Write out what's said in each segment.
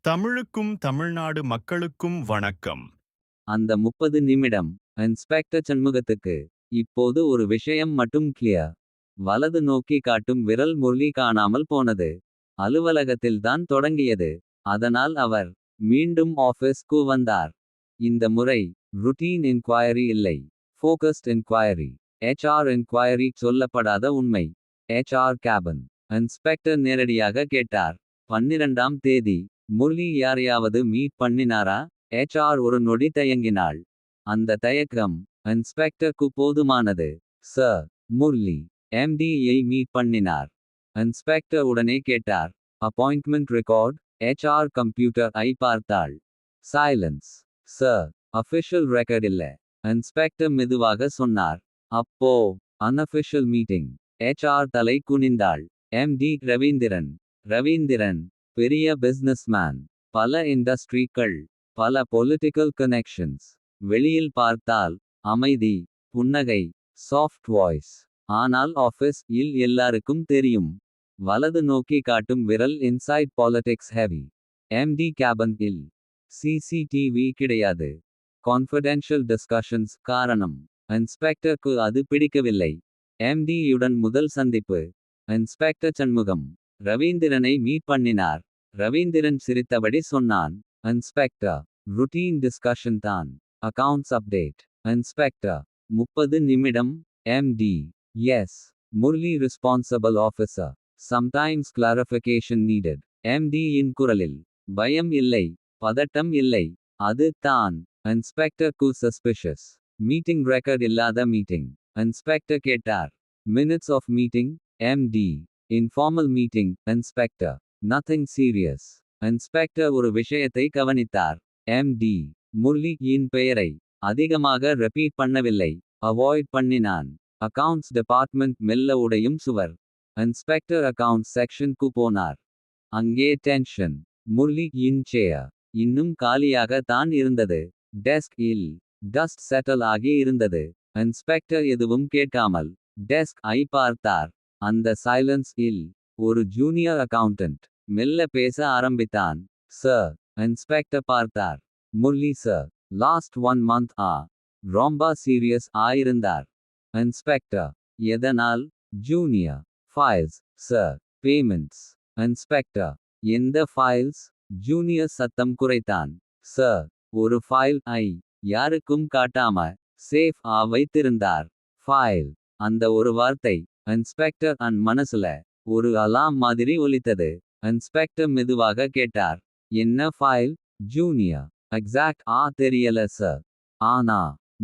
தமிழுக்கும் தமிழ்நாடு மக்களுக்கும் வணக்கம். அந்த 30 நிமிடம். இன்ஸ்பெக்டர் சண்முகத்துக்கு. இப்போது ஒரு விஷயம் மட்டும் கிளியர். வலது நோக்கி காட்டும் விரல் முரளி காணாமல் போனது. அலுவலகத்தில்தான் தொடங்கியது. அதனால் அவர் மீண்டும் ஆபீஸ்க்கு வந்தார். இந்த முறை ருட்டீன் என்குயரி இல்லை. Focused enquiry. HR என்குயரி சொல்லப்படாத உண்மை. HR cabin. இன்ஸ்பெக்டர் நேரடியாக கேட்டார். 12ஆம் தேதி. முரளி யாரையாவது மீட் பண்ணினாரா? HR ஒரு நொடி தயங்கினாள். அந்த தயக்கம் இன்ஸ்பெக்டருக்கு போதுமானது. சார், முரளி MD-யை மீட் பண்ணினார். இன்ஸ்பெக்டர் உடனே கேட்டார். Appointment record? HR computer I பார்த்தாள். சைலன்ஸ். சார், அஃபிஷியல் ரெக்கார்ட் இல்ல. இன்ஸ்பெக்டர் மெதுவாக சொன்னார். அப்போ அன்அஃபிஷியல் மீட்டிங். HR தலை குனிந்தாள். MD ரவீந்திரன். ரவீந்திரன் பெரிய பிசினஸ்மேன். பல இண்டஸ்ட்ரிகள். பல பொலிட்டிக்கல் கனெக்ஷன்ஸ். வெளியில் பார்த்தால் அமைதி, புன்னகை, சாஃப்ட் வாய்ஸ். ஆனால் ஆஃபீஸ் இல் எல்லாருக்கும் தெரியும். வலது நோக்கி காட்டும் விரல் inside politics heavy. MD cabin இல் CCTV கிடையாது. Confidential discussions. காரணம் இன்ஸ்பெக்டருக்கு அது பிடிக்கவில்லை. MD-யுடன் முதல் சந்திப்பு. இன்ஸ்பெக்டர் சண்முகம் ரவீந்திரனை மீட் பண்ணினார். ரவீந்திரன் சிரித்தபடி சொன்னான். இன்ஸ்பெக்டர், ருட்டீன் டிஸ்கஷன் தான். Accounts update. இன்ஸ்பெக்டர் 30 நிமிடம். MD yes. Murali responsible officer. Sometimes clarification needed. MD-யின் குரலில் பயம் இல்லை, பதட்டம் இல்லை. அது தான். இன்ஸ்பெக்டருக்கு சஸ்பிஷியஸ். மீட்டிங் ரெக்கார்ட் இல்லாத மீட்டிங். இன்ஸ்பெக்டர் கேட்டார். Minutes of meeting? MD informal meeting inspector. Nothing serious. Inspector ஒரு விஷயத்தை கவனித்தார். MD முரளி-யின் பெயரை அதிகமாக ரெப்பீட் பண்ணவில்லை. அவாய்ட் பண்ணினான். அக்கவுண்ட்ஸ் டிபார்ட்மெண்ட் மெல்ல உடையும் சுவர். இன்ஸ்பெக்டர் அக்கவுண்ட்ஸ் செக்ஷனுக்கு போனார். அங்கே டென்ஷன். முரளி-யின் சேர் இன்னும் காலியாக தான் இருந்தது. டெஸ்க் இல் டஸ்ட் செட்டில் ஆகி இருந்தது. இன்ஸ்பெக்டர் எதுவும் கேட்காமல் டெஸ்க் ஐ பார்த்தார். அந்த சைலன்ஸ் இல் ஒரு ஜூனியர் அக்கவுண்டன்ட் மெல்ல பேச ஆரம்பித்தான். சார். இன்ஸ்பெக்டர் பார்த்தார். முரளி சார், லாஸ்ட் 1 மந்த் ரொம்ப சீரியஸ் ஆயிருந்தார். இன்ஸ்பெக்டர் எதனால்? Junior files sir. Payments. Inspector எந்த ஃபைல்ஸ்? ஜூனியர் சத்தம் குறைத்தான். சார், ஒரு ஃபைல் யாருக்கும் காட்டாம சேஃப் வைத்திருந்தார். ஃபைல். அந்த ஒரு வார்த்தை இன்ஸ்பெக்டர் மனசுல ஒரு அலாம் மாதிரி ஒலித்தது. இன்ஸ்பெக்டர் மெதுவாக கேட்டார். என்ன ஃபைல்? ஜூனியர் எக்ஸாக்ட் தெரியல சார். ஆனா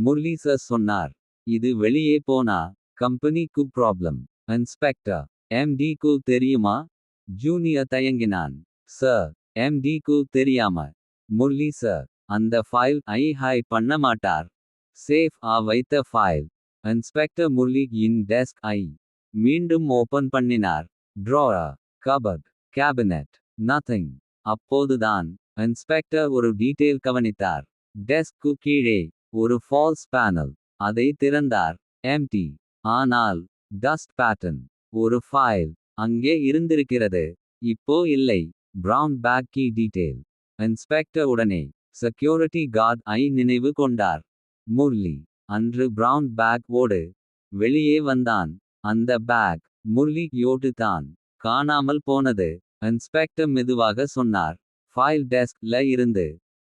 முரளி சார் சொன்னார். இது வெளியே போனா கம்பெனிக்கு ப்ராப்ளம். இன்ஸ்பெக்டர் MD-க்கு தெரியுமா? ஜூனியர் தயங்கினான். சார், MD-க்கு தெரியாம. முரளி சார், அந்த ஃபைல் ஹைட் பண்ண மாட்டார். சேஃப் வைத்த ஃபைல். இன்ஸ்பெக்டர் முரளி-யின் டெஸ்க் மீண்டும் ஓபன் பண்ணினார். Drawer, cupboard, cabinet. நத்திங். அப்போதுதான் இன்ஸ்பெக்டர் ஒரு டீட்டெயில் கவனித்தார். டெஸ்க்கு கீழே ஒரு ஃபால்ஸ் பேனல். அதை திறந்தார். எம்டி. ஆனால் டஸ்ட் பேட்டர்ன். ஒரு ஃபைல் அங்கே இருந்திருக்கிறது. இப்போ இல்லை. Brown bag key detail. Inspector உடனே செக்யூரிட்டி கார்ட் நினைவு கொண்டார். முரளி அன்று பிரவுன் பேக் ஓடு வெளியே வந்தான். அந்த பேக் முரளி யோடு தான் காணாமல் போனது. இன்ஸ்பெக்டர் மெதுவாக சொன்னார். ஃபைல் டெஸ்க்ல இருந்து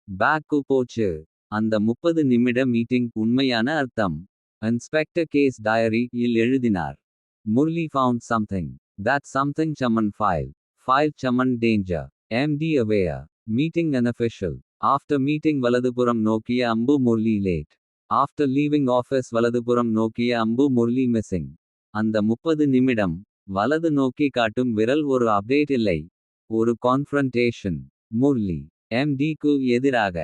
பேக்கு போச்சு. அந்த 30 நிமிட மீட்டிங் உண்மையான அர்த்தம். இன்ஸ்பெக்டர் கேஸ் டயரி இல் எழுதினார். Murali found something. That something summon file. File summon danger. MD aware. Meeting unofficial. After meeting வலதுபுறம் நோக்கிய அம்பு Murali late. After leaving office வலதுபுறம் நோக்கிய அம்பு முரளி மிஸ்ஸிங். அந்த 30 நிமிடம். வலது நோக்கி காட்டும் விரல் ஒரு அப்டேட் இல்லை. ஒரு கான்ஃப்ரண்டேஷன். முரளி MD-க்கு எதிராக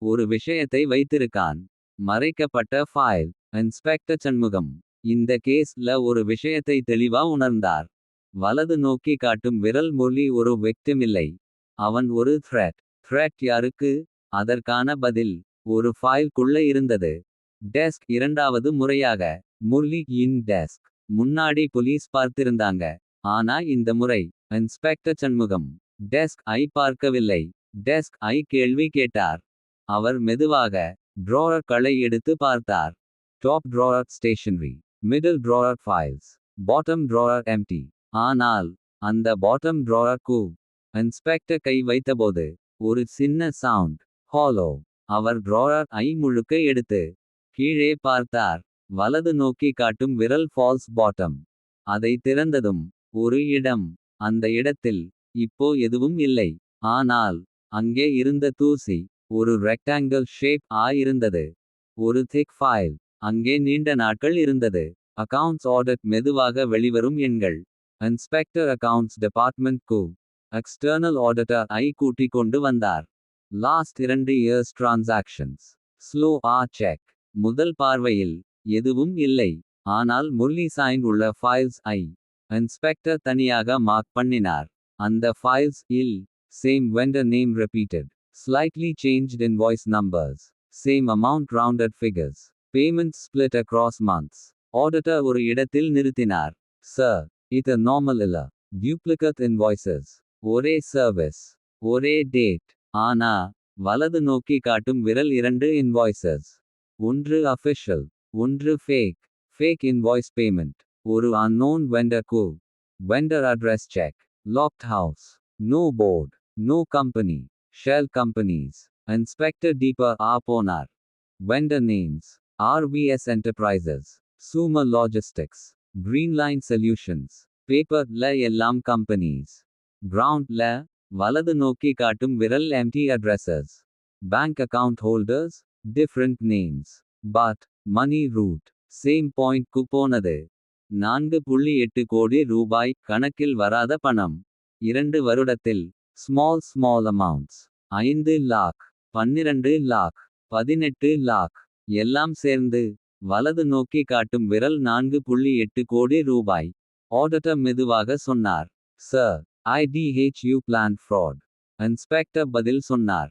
ஒரு விஷயத்தை வைத்திருக்கான். மறைக்கப்பட்ட ஃபைல். இன்ஸ்பெக்டர் சண்முகம் இந்த கேஸ்ல ஒரு விஷயத்தை தெளிவா உணர்ந்தார். வலது நோக்கி காட்டும் விரல் முரளி ஒரு விக்டிம் இல்லை. அவன் ஒரு த்ரெட். த்ரெட் யாருக்கு? அதற்கான பதில் ஒரு ஃபைல் குள்ள இருந்தது. டெஸ்க் இரண்டாவது முறையாக. முரளி-யின் டெஸ்க் முன்னாடி போலீஸ் பார்த்திருந்தாங்க. ஆனா இந்த முறை இன்ஸ்பெக்டர் சண்முகம் டெஸ்க் பார்க்கவில்லை. டெஸ்க் ஐ கேள்வி கேட்டார். அவர் மெதுவாக டிராவர் களை எடுத்து பார்த்தார். Top drawer stationery, middle drawer files, bottom drawer empty. ஆனால் அந்த பாட்டம் டிராவர் கு இன்ஸ்பெக்டர் கை வைத்தபோது ஒரு சின்ன சவுண்ட். ஹாலோ. அவர் டிராவர் ஐ முழுக்க எடுத்து கீழே பார்த்தார். வலது நோக்கி காட்டும் விரல் ஃபால்ஸ் பாட்டம். அதை திறந்ததும் ஒரு இடம். அந்த இடத்தில் இப்போ எதுவும் இல்லை. ஆனால் அங்கே இருந்த தூசி ஒரு ரெக்டாங்கிள் ஷேப் இருந்தது. ஒரு திக் ஃபைல். அங்கே நீண்ட நாட்கள் இருந்தது. Accounts audit. மெதுவாக வெளிவரும் எண்கள். இன்ஸ்பெக்டர் அக்கவுண்ட்ஸ் டிபார்ட்மெண்ட் கு எக்ஸ்டர்னல் ஆடிட்டர் ஐ கூட்டிக் கொண்டு வந்தார். Last 2 years transactions. Slow check. முதல் பார்வையில் எதுவும் இல்லை. ஆனால் முரளி சைன் உள்ள ஃபைல்ஸ் ஐ இன்ஸ்பெக்டர் தனியாக மார்க் பண்ணினார். அந்த ஃபைல்ஸ் இல் same vendor name repeated. Slightly changed invoice numbers. Same amount rounded figures. Payments split across months. Auditor ஒரு இடத்தில் நிறுத்தினார். சார், இது நார்மல் இல்ல. Duplicate invoices. ஒரே சர்வீஸ், ஒரே டேட். ஆனா வலது நோக்கி காட்டும் விரல் 2 invoices. ஒன்று அஃபிஷியல், ஒன்று ஃபேக். Fake invoice payment. ஒரு unknown vendor கு vendor address check. Locked house. No board. No company. Shell companies. Inspector deeper போனார். Vendor names. RVS Enterprises. Sumer Logistics. Greenline Solutions. Paper எல்லாம் companies. Ground வலது நோக்கி காட்டும் விரல் empty addresses. Bank account holders. Different names. But money route. Same point க்கு போனது. 4.8 கோடி ரூபாய் கணக்கில் வராத பணம். 2 வருடத்தில் small amounts. 5 lakh, 12 lakh, 18 lakh. எல்லாம் சேர்ந்து வலது நோக்கி காட்டும் விரல் 4.8 கோடி ரூபாய். ஆடிட்டர் மெதுவாக சொன்னார். Sir, IDHU planned fraud. இன்ஸ்பெக்டர் பதில் சொன்னார்.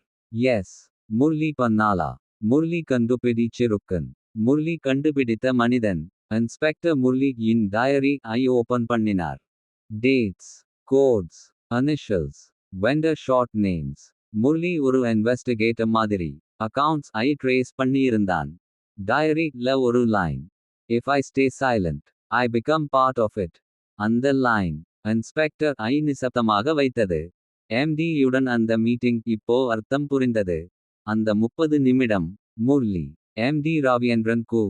எஸ். முரளி பண்ணாலா. முரளி கண்டுபிடிச்சிருக்கன். முரளி கண்டுபிடித்த மனிதன். இன்ஸ்பெக்டர் முரளி இன் டயரி ஐ ஓபன் பண்ணினார். Dates, codes, initials, vendor short names. Murali ஒரு இன்வெஸ்டிகேட்டர் மாதிரி அக்கவுண்ட்ஸ் ஐ ட்ரேஸ் பண்ணியிருந்தான். டயரி ஒரு line. If I stay silent I become part of it. அந்த லைன் இன்ஸ்பெக்டர் ஐ நிசப்தமாக வைத்தது. MD-யுடன் அந்த மீட்டிங் இப்போ அர்த்தம் புரிந்தது. அந்த 30 நிமிடம். முரளி MD ராவியந்திரன் கு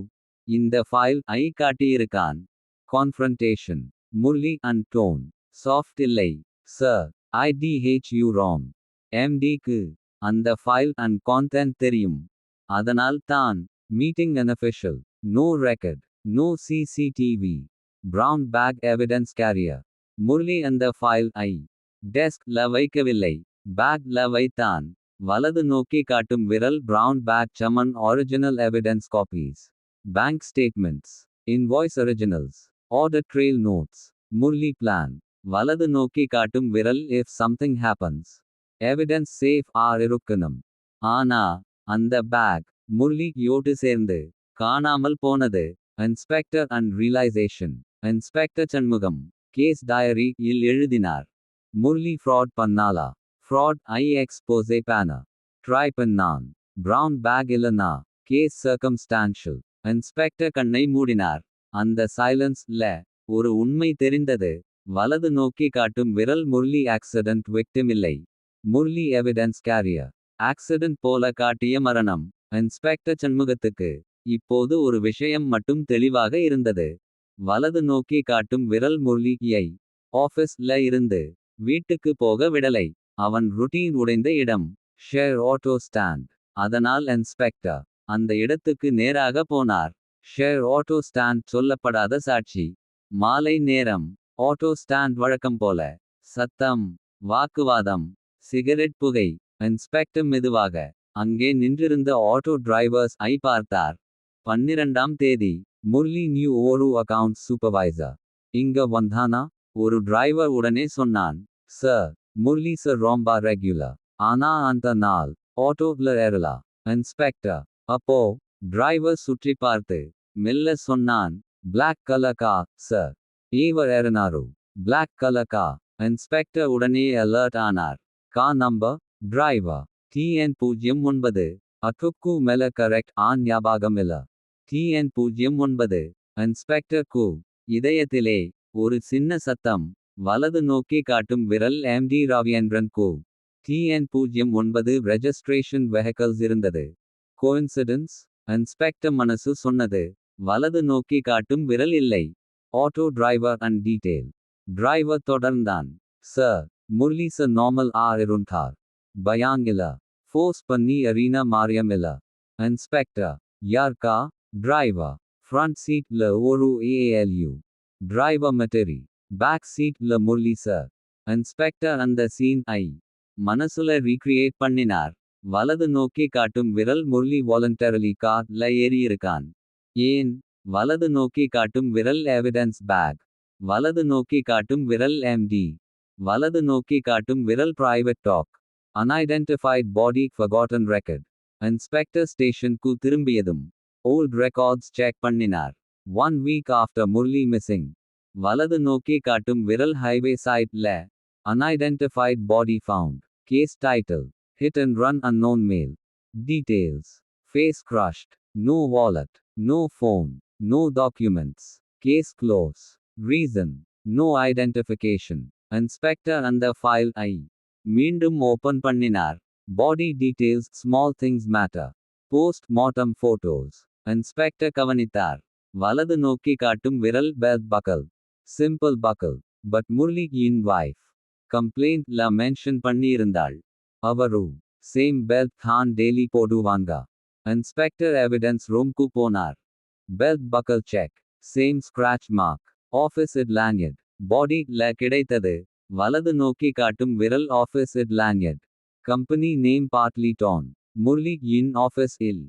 இந்த ஃபைல் ஐ காட்டியிருக்கான். Confrontation. Murali and tone soft இல்லை. Sir, IDHU wrong. MD-க்கு அந்த ஃபைல் அண்ட் கான்டென்ட் தெரியும். அதனால் தான் meeting unofficial. No record. No CCTV. Brown bag evidence carrier. Murali அந்த ஃபைல் ஐ டெஸ்க் வைக்கவில்லை. பேக் வைத்தான். வலது நோக்கி காட்டும் விரல் பிரவுன் பேக் சமன் original evidence copies. Bank statements. Invoice originals. Order trail notes. Murali plan. வலது நோக்கி காட்டும் விரல் if something happens. Evidence safe இருக்கணும். ஆனா அந்த பேக் முரளி யோடு சேர்ந்து காணாமல் போனது. Inspector and realization. Inspector Shanmugam case diary இல் எழுதினார். முரளி ஃப்ராட் பண்ணாலா. ஃப்ராட் ஐ எக்ஸ்போசே பேன. ட்ரை பண்ணான். பிரவுன் பேக் இல்லனா. Case circumstantial. இன்ஸ்பெக்டர் கண்ணை மூடினார். அந்த சைலன்ஸ் ஒரு உண்மை தெரிந்தது. வலது நோக்கி காட்டும் விரல் முரளி ஆக்சிடென்ட் விக்டிம் இல்லை. Murali evidence carrier. ஆக்சிடென்ட் போல காட்டிய மரணம். இன்ஸ்பெக்டர் சண்முகத்துக்கு இப்போது ஒரு விஷயம் மட்டும் தெளிவாக இருந்தது. வலது நோக்கி காட்டும் விரல் முரளி ஆஃபீஸ்ல இருந்து வீட்டுக்கு போக விடலை. அவன் ருட்டீன் உடைந்த இடம். Share auto stand. அதனால் இன்ஸ்பெக்டர் அந்த இடத்துக்கு நேராக போனார். ஷேர் ஆட்டோ ஸ்டாண்ட் சொல்லப்படாத சாட்சி. மாலை நேரம். ஆட்டோ ஸ்டாண்ட் வழக்கம் போல. சத்தம், வாக்குவாதம், சிகரெட் புகை. இன்ஸ்பெக்டர் மெதுவாக அங்கே நின்றிருந்த ஆட்டோ டிரைவர்ஸ் ஐ பார்த்தார். 12ஆம் தேதி. முரளி நியூ ஓரு அக்கவுண்ட் சூப்பர்வைசர் இங்க வந்தானா. ஒரு டிரைவர் உடனே சொன்னான். சார், முரளி சார் ரொம்ப ரெகுலர். ஆனா அந்த நாள் ஆட்டோல ஏறலா. இன்ஸ்பெக்டர் அப்போ டிரைவர் சுற்றி பார்த்து மெல்ல சொன்னான். Black colour car sir. ஏவர் ஏறினாரு. Black colour car. இன்ஸ்பெக்டர் உடனே அலர்ட் ஆனார். Car number driver. TN09. அத்துக்கு மேல கரெக்ட் ஆன் ஞாபகம் இல்ல. TN09. இன்ஸ்பெக்டர் கு. இதயத்திலே ஒரு சின்ன சத்தம். வலது நோக்கி காட்டும் விரல் MD ராவியேந்திரன் கு. TN09 ரெஜிஸ்ட்ரேஷன் வெஹிக்கிள்ஸ் இருந்தது. கோஇன்சிடென்ஸ்? இன்ஸ்பெக்டர் மனசு சொன்னது. வலது நோக்கி காட்டும் விரல் இல்லை. Auto driver and detail. Driver தொடர்ந்தான். சார், முரளி சார் நார்மல் இருந்தார். பயாங் இல்ல. ஃபோர்ஸ் பண்ணி அரீனா மாரியம் இல்ல. இன்ஸ்பெக்டர். யார்கா? டிரைவர். ஃப்ரண்ட் சீட்ல ஒரு AALU. டிரைவர் மெட்டரி. பேக் சீட்ல முரளி சார். இன்ஸ்பெக்டர் அந்த சீன் மனசுல ரீக்ரியேட் பண்ணினார். வலது நோக்கி காட்டும் விரல் முரளி வாலண்டரிலி கார்ல ஏறியிருக்கான். ஏன்? வலது நோக்கி காட்டும் விரல் எவிடன்ஸ் பேக். வலது நோக்கி காட்டும் விரல் MD. வலது நோக்கி காட்டும் விரல் பிரைவேட் டாக். அன்ஐடென்டிஃபைட் பாடி ஃபர்காட்டன் ரெக்கார்ட். இன்ஸ்பெக்டர் ஸ்டேஷனுக்கு திரும்பியதும் ஓல்ட் ரெக்கார்ட்ஸ் செக் பண்ணினார். 1 வீக் ஆஃப்டர் முரளி மிஸ்ஸிங். வலது நோக்கி காட்டும் விரல் ஹைவே சைட்ல. Unidentified body found. Case title. Hit and run unknown male. Details. Face crushed. No wallet. No phone. No documents. Case close. Reason. No identification. Inspector அந்த file மீண்டும் open பண்ணினார். Body details small things matter. Post mortem photos. Inspector கவனித்தார். வலது நோக்கி காட்டும் விரல் belt buckle. Simple buckle. But Murali இன் wife. கம்ப்ளைண்ட்ல மென்ஷன் பண்ணியிருந்தாள். அவரு சேம் பெல்ட் தான் டெய்லி போடுவாங்க. இன்ஸ்பெக்டர் எவிடன்ஸ் ரூம்க்கு போனார். Belt buckle check. Same scratch mark. Office lanyard. பாடில கிடைத்தது. வலது நோக்கி காட்டும் விரல் office lanyard. Company name partly torn. Murali இன் ஆஃபீஸ் இல்.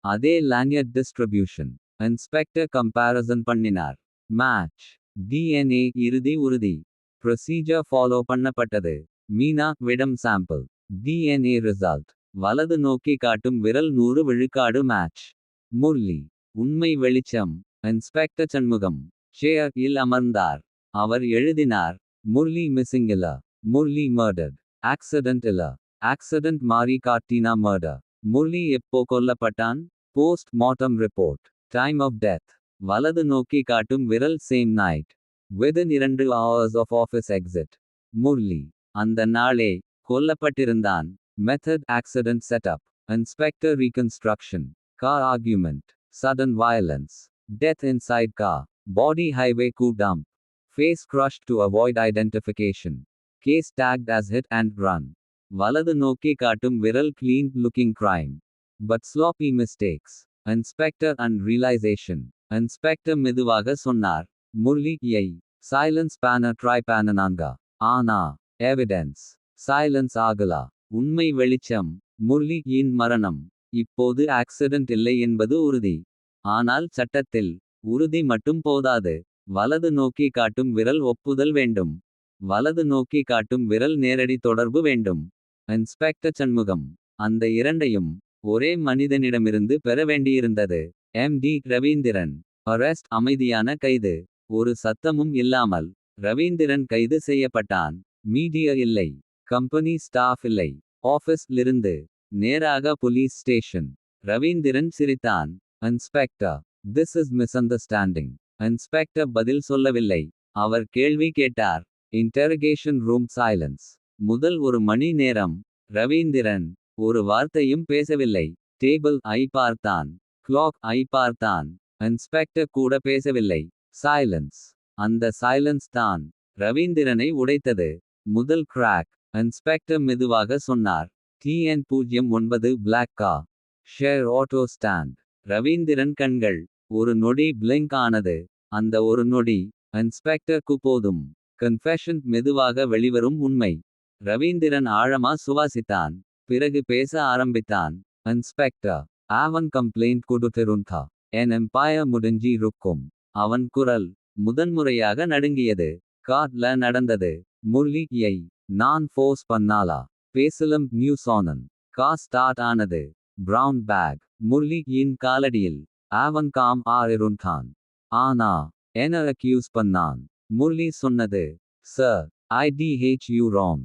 அதே லான்யட் டிஸ்ட்ரிபியூஷன். இன்ஸ்பெக்டர் கம்பேரிசன் பண்ணினார். மேட்ச். DNA இறுதி உறுதி. ப்ரொசீஜர் ஃபாலோ பண்ணப்பட்டது. மீனா விடம் சாம்பிள். DNA result. வலது நோக்கி காட்டும் விரல் 100 விழுக்காடு மேட்ச். முரளி. உண்மை வெளிச்சம். இன்ஸ்பெக்டர் சண்முகம் சேர் இல் அமர்ந்தார். அவர் எழுதினார். முரளி மிஸ்ஸிங் இல்ல. முரளி மர்டர்ட். ஆக்சிடென்ட் இல்ல. ஆக்சிடென்ட் மாறி காட்டினா மர்டர். முரளி எப்போ கொல்லப்பட்டான்? Post mortem report. Time of death. வலது நோக்கி காட்டும் விரல் same night. within 2 hours of office exit. Murali. அந்த நாளே கொல்லப்பட்டிருந்தான். Method accident setup. Inspector reconstruction. Car argument. Sudden violence. Death inside car. Body highway கு dump. Face crushed to avoid identification. Case tagged as hit and run. வலது நோக்கி காட்டும் விரல் clean looking crime. But sloppy mistakes. Inspector and realization. Inspector மெதுவாக சொன்னார். Murali silence பேன try பேனனாங்க. ஆனா எவிடன்ஸ். சைலன்ஸ் ஆகலா. உண்மை வெளிச்சம். முரளி இன் மரணம். இப்போது ஆக்சிடென்ட் இல்லை என்பது உறுதி. ஆனால் சட்டத்தில் உறுதி மட்டும் போதாது. வலது நோக்கி காட்டும் விரல் ஒப்புதல் வேண்டும். வலது நோக்கி காட்டும் விரல் நேரடி தொடர்பு வேண்டும். இன்ஸ்பெக்டர் சண்முகம் அந்த இரண்டையும் ஒரே மனிதனிடமிருந்து பெற வேண்டியிருந்தது. MD ரவீந்திரன். அரெஸ்ட். அமைதியான கைது. ஒரு சத்தமும் இல்லாமல் ரவீந்திரன் கைது செய்யப்பட்டான். மீடியா இல்லை. கம்பெனி ஸ்டாஃப் இல்லை. ஆஃபீஸ் லிருந்து நேராக போலீஸ் ஸ்டேஷன். ரவீந்திரன் சிரித்தான். Inspector. This is misunderstanding. Inspector பதில் சொல்லவில்லை. அவர் கேள்வி கேட்டார். இன்டெரகேஷன் ரூம் சைலன்ஸ். முதல் 1 மணி நேரம். ரவீந்திரன் ஒரு வார்த்தையும் பேசவில்லை. டேபிள் பார்த்தான். கிளாக் பார்த்தான். இன்ஸ்பெக்டர் கூட பேசவில்லை. சைலன்ஸ். அந்த சைலன்ஸ் தான் ரவீந்திரனை உடைத்தது. முதல் கிராக். இன்ஸ்பெக்டர் மெதுவாக சொன்னார். TN09 black car. Share auto stand. Ravindran கண்கள் ஒரு நொடி பிளிங்க் ஆனது. அந்த ஒரு நொடி இன்ஸ்பெக்டருக்கு போதும். கன்ஃபெஷன். மெதுவாக வெளிவரும் உண்மை. ரவீந்திரன் ஆழமா சுவாசித்தான். பிறகு பேச ஆரம்பித்தான். இன்ஸ்பெக்டர். அவன் கம்ப்ளைண்ட் கொடுத்திருந்தா. என் எம்பயர் முடிஞ்சி இருக்கும். அவன் குரல் முதன்முறையாக நடுங்கியது. கார்ல நடந்தது. முரளி நான் ஃபோர்ஸ் பண்ணாலா. பேசலம் நியூஸ் ஆனன். கார் ஸ்டார்ட் ஆனது. Brown bag. முரளி இன் காலடியில். அவன் காம் இருந்தான். ஆனா என்ன அக்யூஸ் பண்ணான். முரளி சொன்னது. Sir, IDH you wrong.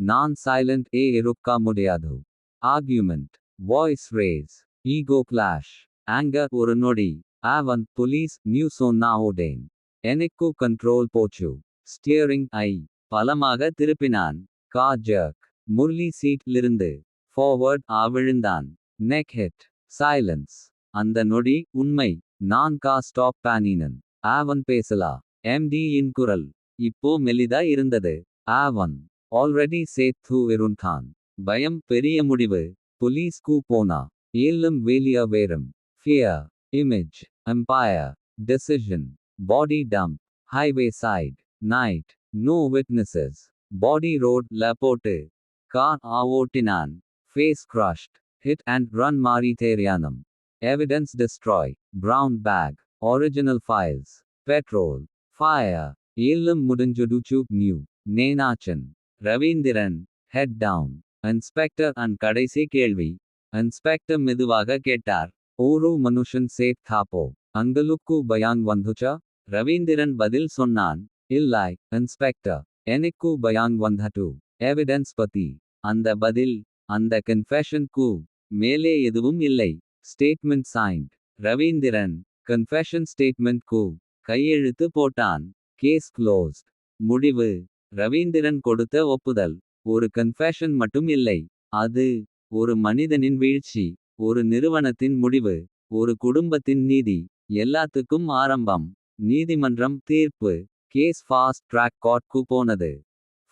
Non-silent a irukka mudiyadu. Argument. Voice raise. Ego clash. Anger ஒரு நொடி. Avan police new sonna odane. Enikku control போச்சு. Steering I. பலமாக திருப்பினான். Car jerk. முரளி சீட் லிருந்து. Forward விழுந்தான். Neck hit. Silence. அந்த நொடி உண்மை. நான் கார் ஸ்டாப் பண்ணினன். Avan பேசலா. MD இன் குரல். இப்போ மெலிதா இருந்தது. Avan. Already சேத்து இருந்தான். பயம் பெரிய முடிவு. Police க்கு போனா. ஏல்லும் வேலியா வேறும். Fear. Image. Empire. Decision. Body dump. Highway side. Night. No witnesses. Body road ல போட்டு. Car ஓட்டினான். Face crushed. Hit and run மாறி தெரியானம். Evidence destroy. Brown bag. Original files. Petrol. Fire. ஏல்லும் முடிஞ்சுடுச்சு new. நேனாச்சன். Ravindran. Head down. Inspector and கடைசி கேள்வி. Inspector மெதுவாக கேட்டார். ஒரு மனுஷன் சேத் தாப்போ. அங்களுக்கு பயாங் வந்துச்சா? ரவீந்திரன் பதில் சொன்னான். இல்லை இன்ஸ்பெக்டர். எனக்கு பயாங் வந்தது. எவிடன்ஸ் பத்தி. அந்த பதில். அந்த கன்ஃபெஷன் க்கு மேலே எதுவும் இல்லை. Statement signed. Ravindran. Confession statement க்கு கையெழுத்து போட்டான். Case closed. முடிவு. ரவீந்திரன் கொடுத்த ஒப்புதல். ஒரு கன்ஃபெஷன் மட்டும் இல்லை. அது ஒரு மனிதனின் வீழ்ச்சி. ஒரு நிறுவனத்தின் முடிவு. ஒரு குடும்பத்தின் நீதி. எல்லாத்துக்கும் ஆரம்பம். நீதிமன்றம் தீர்ப்பு. கேஸ் ஃபாஸ்ட் ட்ராக் கோர்ட்க்கு போனது.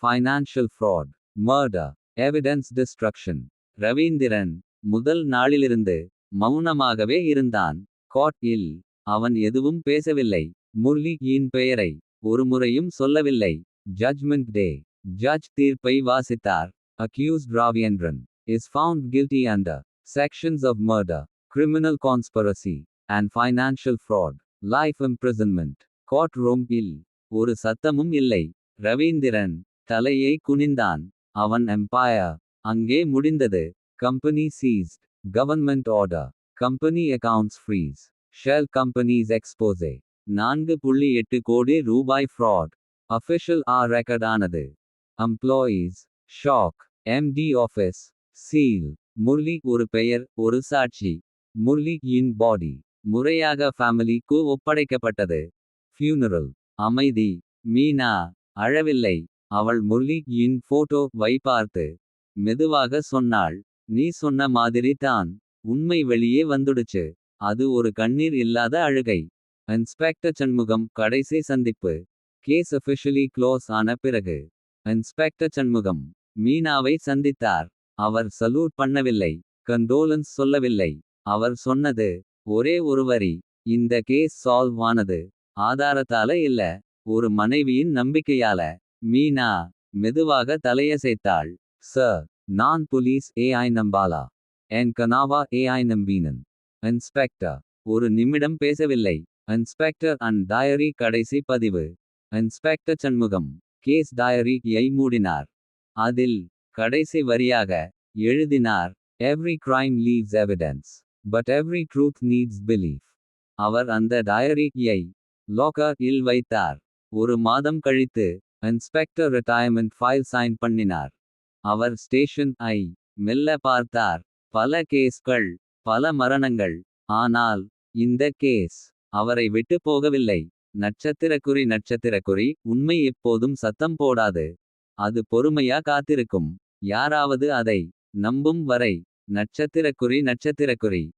Financial fraud. Murder. Evidence destruction. Ravindran. முதல் நாளிலிருந்து மௌனமாகவே இருந்தான். கோர்ட் இல். அவன் எதுவும் பேசவில்லை. முரளி யின் பெயரை ஒரு முறையும் சொல்லவில்லை. ஜட்ஜ்மெண்ட் டே. ஜட்ஜ் தீர்ப்பை வாசித்தார். Accused Ravindran is found guilty under sections of murder, criminal conspiracy, and financial fraud. Life imprisonment. Court room இல். ஒரு சத்தமும் இல்லை. ரவீந்திரன். தலையை குனிந்தான். அவன் எம்பயர். அங்கே முடிந்தது. Company seized. Government order. Company accounts freeze. Shell companies expose. 4.8 கோடி ரூபாய் fraud. Official record ஆனது. Employees. Shock. MD office. Seal. Murali ஒரு பெயர் ஒரு சாட்சி. முரளி இன் பாடி. முறையாக ஃபேமிலி க்கு ஒப்படைக்கப்பட்டது. Funeral. அமைதி. மீனா. அழவில்லை. அவள் முரளி இன் போட்டோ வை பார்த்து. மெதுவாக சொன்னாள். நீ சொன்ன மாதிரி தான். உண்மை வெளியே வந்துடுச்சு. அது ஒரு கண்ணீர் இல்லாத அழுகை. இன்ஸ்பெக்டர் சண்முகம் கடைசி சந்திப்பு. கேஸ் officially க்ளோஸ் ஆன பிறகு. இன்ஸ்பெக்டர் சண்முகம். மீனாவை சந்தித்தார். அவர் சல்யூட் பண்ணவில்லை. கண்டோலன்ஸ் சொல்லவில்லை. அவர் சொன்னது. ஒரே ஒரு வரி. இந்த கேஸ் சால்வ் ஆனது. ஆதாரத்தால இல்ல. ஒரு மனைவியின் நம்பிக்கையால. மீனா. மெதுவாக தலையசைத்தாள். சார். நான் புலீஸ் AI நம்பாலா. என் கனாவா AI நம்பீனன். இன்ஸ்பெக்டர். ஒரு நிமிடம் பேசவில்லை. இன்ஸ்பெக்டர் அண்ட் டயரி கடைசி பதிவு. இன்ஸ்பெக்டர் சண்முகம். கேஸ் டயரி யை மூடினார். அதில். கடைசி வரியாக. எழுதினார். Every crime leaves evidence. But every truth needs belief. அவர் அந்த டயரி யை லாக்கர் இல் வைத்தார். ஒரு மாதம் கழித்து. இன்ஸ்பெக்டர் ரிட்டையர்மெண்ட் ஃபைல் சைன் பண்ணினார். அவர் ஸ்டேஷன் ஐ மெல்ல பார்த்தார். பல கேஸ்கள். பல மரணங்கள். ஆனால். இந்த கேஸ். அவரை விட்டு போகவில்லை. நட்சத்திரக்குறி உண்மை எப்போதும் சத்தம் போடாது. அது பொறுமையா காத்திருக்கும். யாராவது அதை நம்பும் வரை. நட்சத்திரக்குறி.